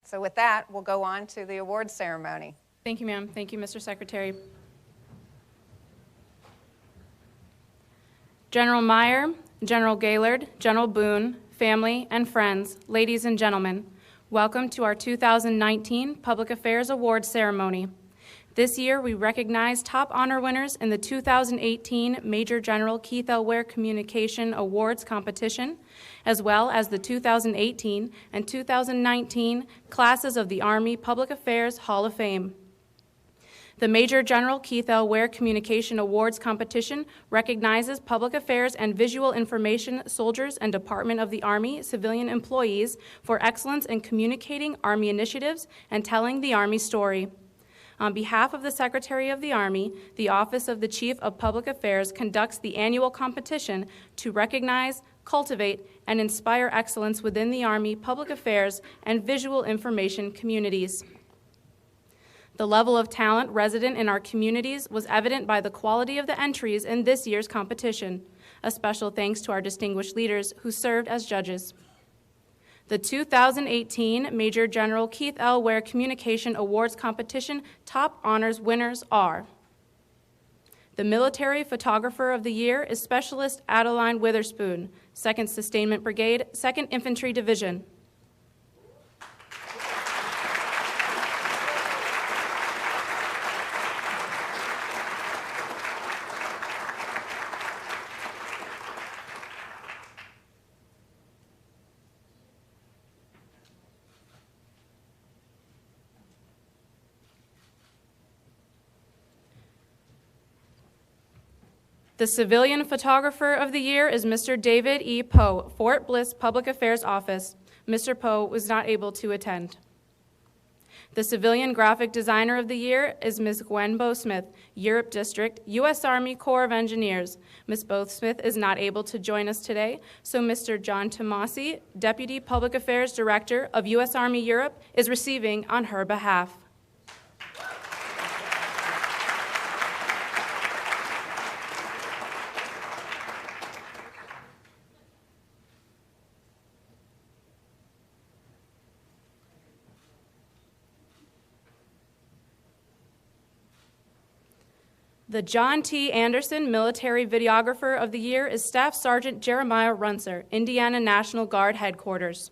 So with that, we'll go on to the awards ceremony. Thank you, ma'am. Thank you, Mr. Secretary. General Meyer, General Gaylord, General Boone, family, and friends, ladies and gentlemen, welcome to our 2019 Public Affairs Awards ceremony. This year, we recognize top honor winners in the 2018 Major General Keith L. Ware Communications Awards Competition, as well as the 2018 and 2019 classes of the Army Public Affairs Hall of Fame. The Major General Keith L. Ware Communications Awards Competition recognizes public affairs and visual information soldiers and Department of the Army civilian employees for excellence in communicating Army initiatives and telling the Army story. On behalf of the Secretary of the Army, the Office of the Chief of Public Affairs conducts the annual competition to recognize, cultivate, and inspire excellence within the Army public affairs and visual information communities. The level of talent resident in our communities was evident by the quality of the entries in this year's competition. A special thanks to our distinguished leaders who served as judges. The 2018 Major General Keith L. Ware Communications Awards Competition top honors winners are: the Military Photographer of the Year is Specialist Adeline Witherspoon, 2nd Sustainment Brigade, 2nd Infantry Division. The Civilian Photographer of the Year is Mr. David E. Poe, Fort Bliss Public Affairs Office. Mr. Poe was not able to attend. The Civilian Graphic Designer of the Year is Ms. Gwen Bowsmith, Europe District, U.S. Army Corps of Engineers. Ms. Bowsmith is not able to join us today, so Mr. John Tomasi, Deputy Public Affairs Director of U.S. Army Europe, is receiving on her behalf. The John T. Anderson Military Videographer of the Year is Staff Sergeant Jeremiah Runser, Indiana National Guard Headquarters.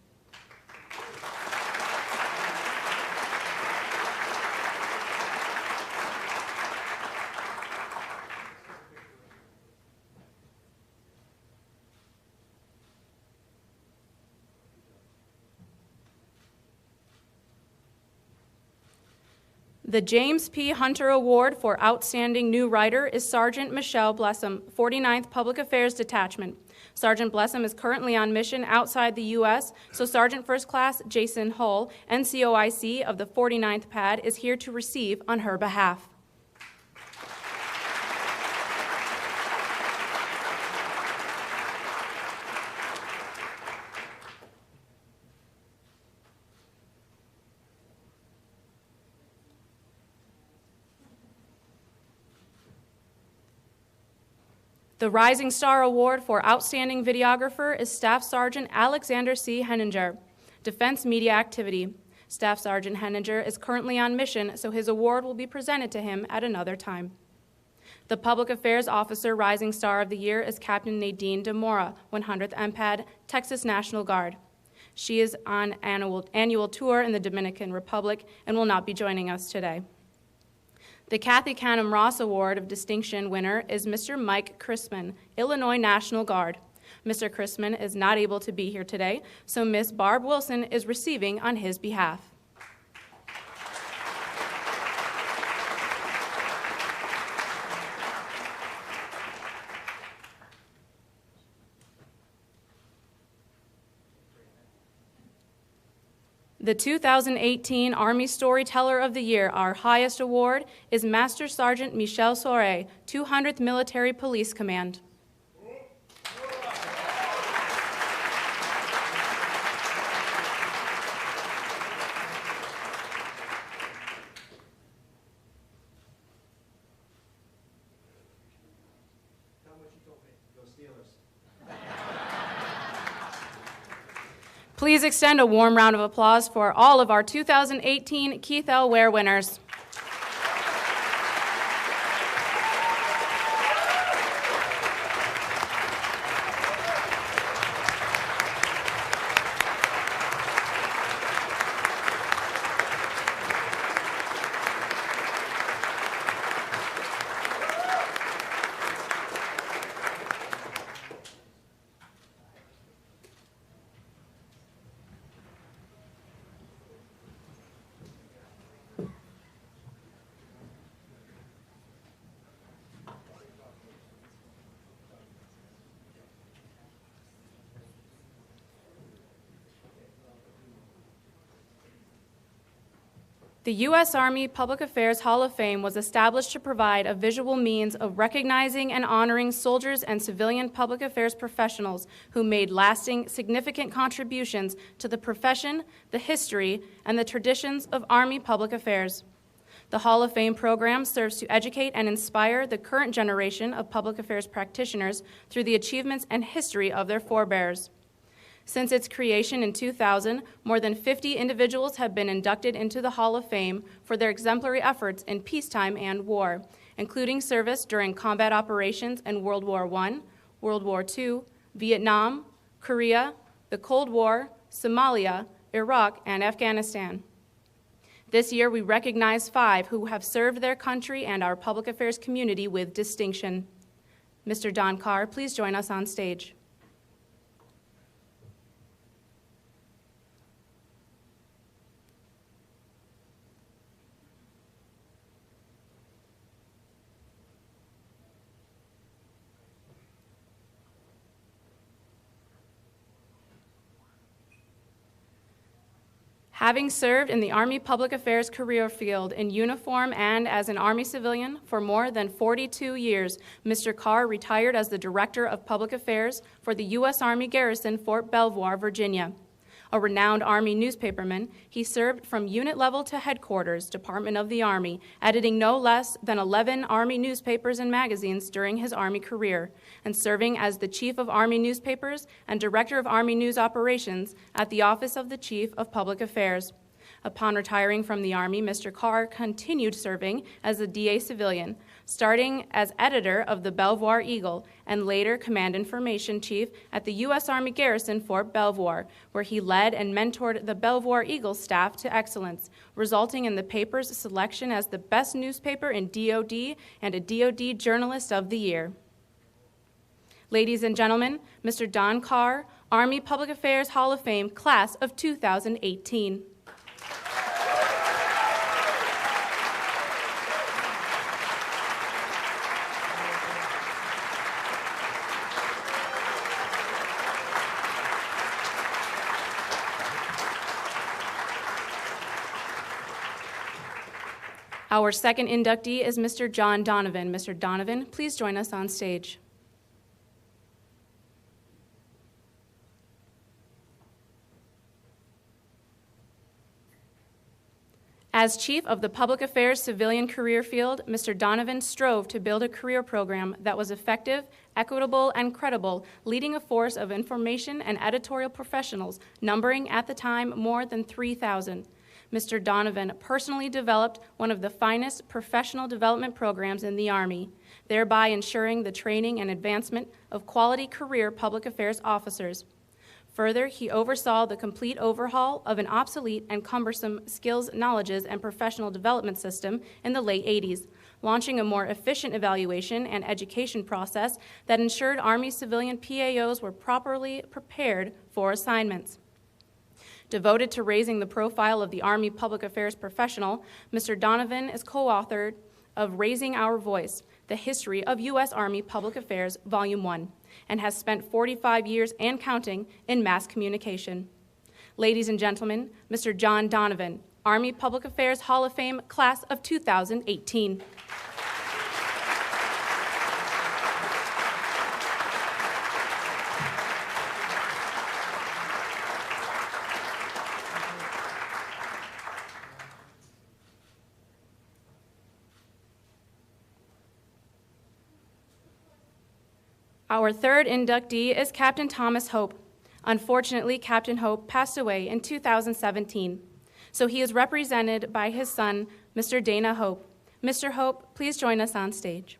The James P. Hunter Award for Outstanding New Writer is Sergeant Michelle Blessum, 49th Public Affairs Detachment. Sergeant Blessum is currently on mission outside the U.S., so Sergeant First Class Jason Hull, NCOIC of the 49th Pad, is here to receive on her behalf. The Rising Star Award for Outstanding Videographer is Staff Sergeant Alexander C. Henninger, Defense Media Activity. Staff Sergeant Henninger is currently on mission, so his award will be presented to him at another time. The Public Affairs Officer Rising Star of the Year is Captain Nadine DeMora, 100th MPAD, Texas National Guard. She is on annual tour in the Dominican Republic and will not be joining us today. The Kathy Canham Ross Award of Distinction winner is Mr. Mike Chrisman, Illinois National Guard. Mr. Chrisman is not able to be here today, so Ms. Barb Wilson is receiving on his behalf. The 2018 Army Storyteller of the Year, our highest award, is Master Sergeant Michel Soret, 200th Military Police Command. Please extend a warm round of applause for all of our 2018 Keith L. Ware winners. The U.S. Army Public Affairs Hall of Fame was established to provide a visual means of recognizing and honoring soldiers and civilian public affairs professionals who made lasting, significant contributions to the profession, the history, and the traditions of Army public affairs. The Hall of Fame program serves to educate and inspire the current generation of public affairs practitioners through the achievements and history of their forebears. Since its creation in 2000, more than 50 individuals have been inducted into the Hall of Fame for their exemplary efforts in peacetime and war, including service during combat operations in World War I, World War II, Vietnam, Korea, the Cold War, Somalia, Iraq, and Afghanistan. This year, we recognize 5 who have served their country and our public affairs community with distinction. Mr. Don Carr, please join us on stage. Having served in the Army Public Affairs career field in uniform and as an Army civilian for more than 42 years, Mr. Carr retired as the Director of Public Affairs for the U.S. Army Garrison, Fort Belvoir, Virginia. A renowned Army newspaperman, he served from unit level to headquarters, Department of the Army, editing no less than 11 Army newspapers and magazines during his Army career, and serving as the Chief of Army Newspapers and Director of Army News Operations at the Office of the Chief of Public Affairs. Upon retiring from the Army, Mr. Carr continued serving as a DA civilian, starting as editor of the Belvoir Eagle and later Command Information Chief at the U.S. Army Garrison, Fort Belvoir, where he led and mentored the Belvoir Eagle staff to excellence, resulting in the paper's selection as the best newspaper in DoD and a DoD Journalist of the Year. Ladies and gentlemen, Mr. Don Carr, Army Public Affairs Hall of Fame, Class of 2018. Our second inductee is Mr. John Donovan. Mr. Donovan, please join us on stage. As Chief of the Public Affairs Civilian Career Field, Mr. Donovan strove to build a career program that was effective, equitable, and credible, leading a force of information and editorial professionals, numbering at the time more than 3,000. Mr. Donovan personally developed one of the finest professional development programs in the Army, thereby ensuring the training and advancement of quality career public affairs officers. Further, he oversaw the complete overhaul of an obsolete and cumbersome skills, knowledges, and professional development system in the late 80s, launching a more efficient evaluation and education process that ensured Army civilian PAOs were properly prepared for assignments. Devoted to raising the profile of the Army public affairs professional, Mr. Donovan is co-authored of Raising Our Voice, The History of U.S. Army Public Affairs, Volume 1, and has spent 45 years and counting in mass communication. Ladies and gentlemen, Mr. John Donovan, Army Public Affairs Hall of Fame, Class of 2018. Our third inductee is Captain Thomas Hope, Unfortunately, Captain Hope passed away in 2017, so he is represented by his son, Mr. Dana Hope. Mr. Hope, please join us on stage.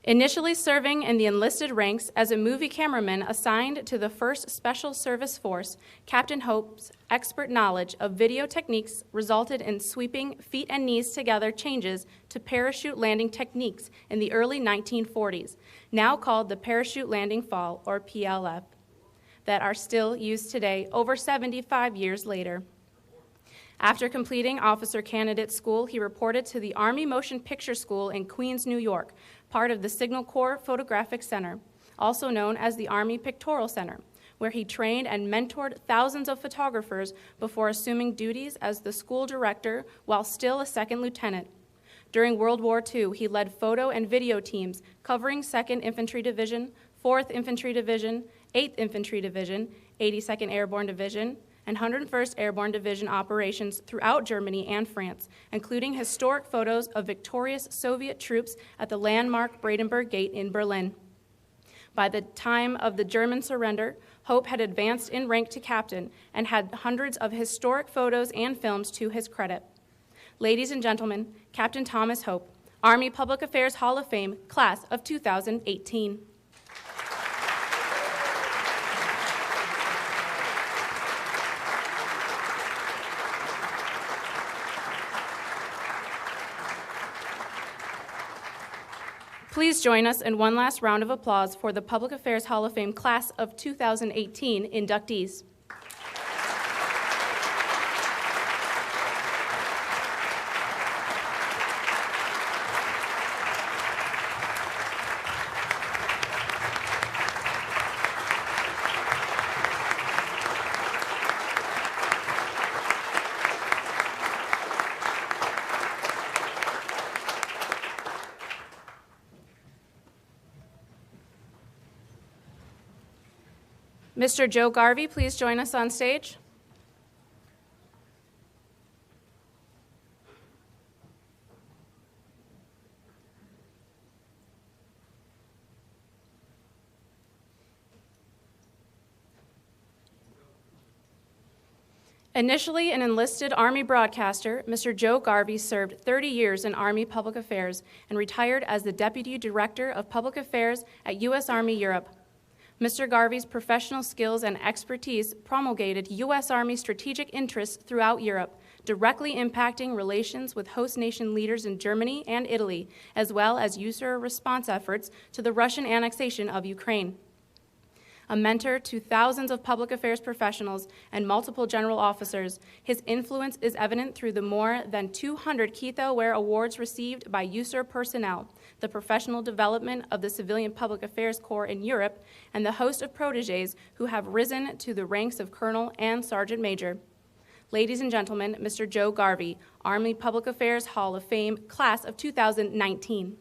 Initially serving in the enlisted ranks as a movie cameraman assigned to the 1st Special Service Force, Captain Hope's expert knowledge of video techniques resulted in sweeping feet and knees together changes to parachute landing techniques in the early 1940s, now called the parachute landing fall, or PLF, that are still used today over 75 years later. After completing Officer Candidate School, he reported to the Army Motion Picture School in Queens, New York, part of the Signal Corps Photographic Center, also known as the Army Pictorial Center, where he trained and mentored thousands of photographers before assuming duties as the school director while still a second lieutenant. During World War II, he led photo and video teams covering 2nd Infantry Division, 4th Infantry Division, 8th Infantry Division, 82nd Airborne Division, and 101st Airborne Division operations throughout Germany and France, including historic photos of victorious Soviet troops at the landmark Brandenburg Gate in Berlin. By the time of the German surrender, Hope had advanced in rank to captain and had hundreds of historic photos and films to his credit. Ladies and gentlemen, Captain Thomas Hope, Army Public Affairs Hall of Fame, Class of 2018. Please join us in one last round of applause for the Public Affairs Hall of Fame Class of 2018 inductees. Mr. Joe Garvey, please join us on stage. Initially an enlisted Army broadcaster, Mr. Joe Garvey served 30 years in Army Public Affairs and retired as the Deputy Director of Public Affairs at U.S. Army Europe. Mr. Garvey's professional skills and expertise promulgated U.S. Army strategic interests throughout Europe, directly impacting relations with host nation leaders in Germany and Italy, as well as user response efforts to the Russian annexation of Ukraine. A mentor to thousands of public affairs professionals and multiple general officers, his influence is evident through the more than 200 Keith-L Ware Awards received by USAR personnel, the professional development of the Civilian Public Affairs Corps in Europe, and the host of protégés who have risen to the ranks of colonel and sergeant major. Ladies and gentlemen, Mr. Joe Garvey, Army Public Affairs Hall of Fame, Class of 2019.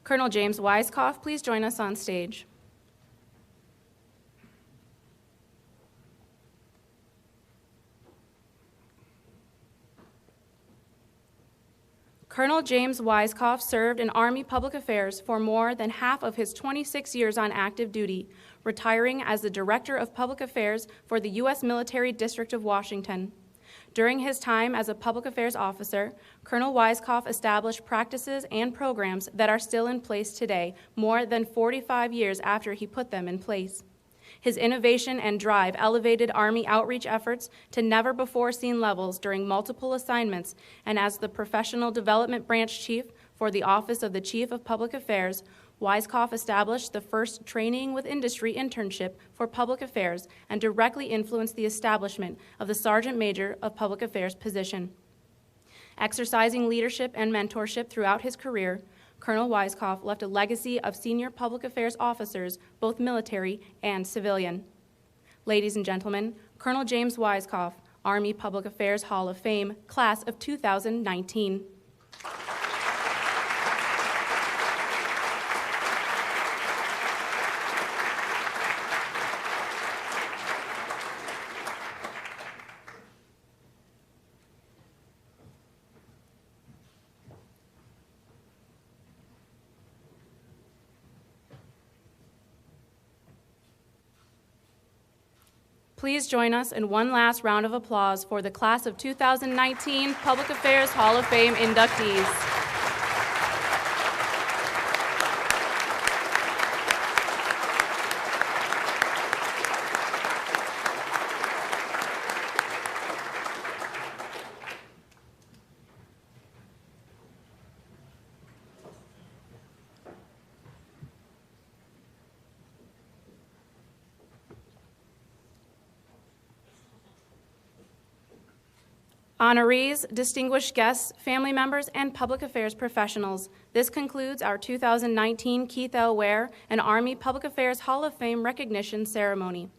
Colonel James Weiskopf, please join us on stage. Colonel James Weiskopf served in Army Public Affairs for more than half of his 26 years on active duty, retiring as the Director of Public Affairs for the U.S. Military District of Washington. During his time as a public affairs officer, Colonel Weiskopf established practices and programs that are still in place today, more than 45 years after he put them in place. His innovation and drive elevated Army outreach efforts to never-before-seen levels during multiple assignments, and as the Professional Development Branch Chief for the Office of the Chief of Public Affairs, Weiskopf established the first Training with Industry internship for public affairs and directly influenced the establishment of the Sergeant Major of Public Affairs position. Exercising leadership and mentorship throughout his career, Colonel Weiskopf left a legacy of senior public affairs officers, both military and civilian. Ladies and gentlemen, Colonel James Weiskopf, Army Public Affairs Hall of Fame, Class of 2019. Please join us in one last round of applause for the Class of 2019 Public Affairs Hall of Fame inductees. Honorees, distinguished guests, family members, and public affairs professionals, this concludes our 2019 Keith L. Ware and Army Public Affairs Hall of Fame recognition ceremony.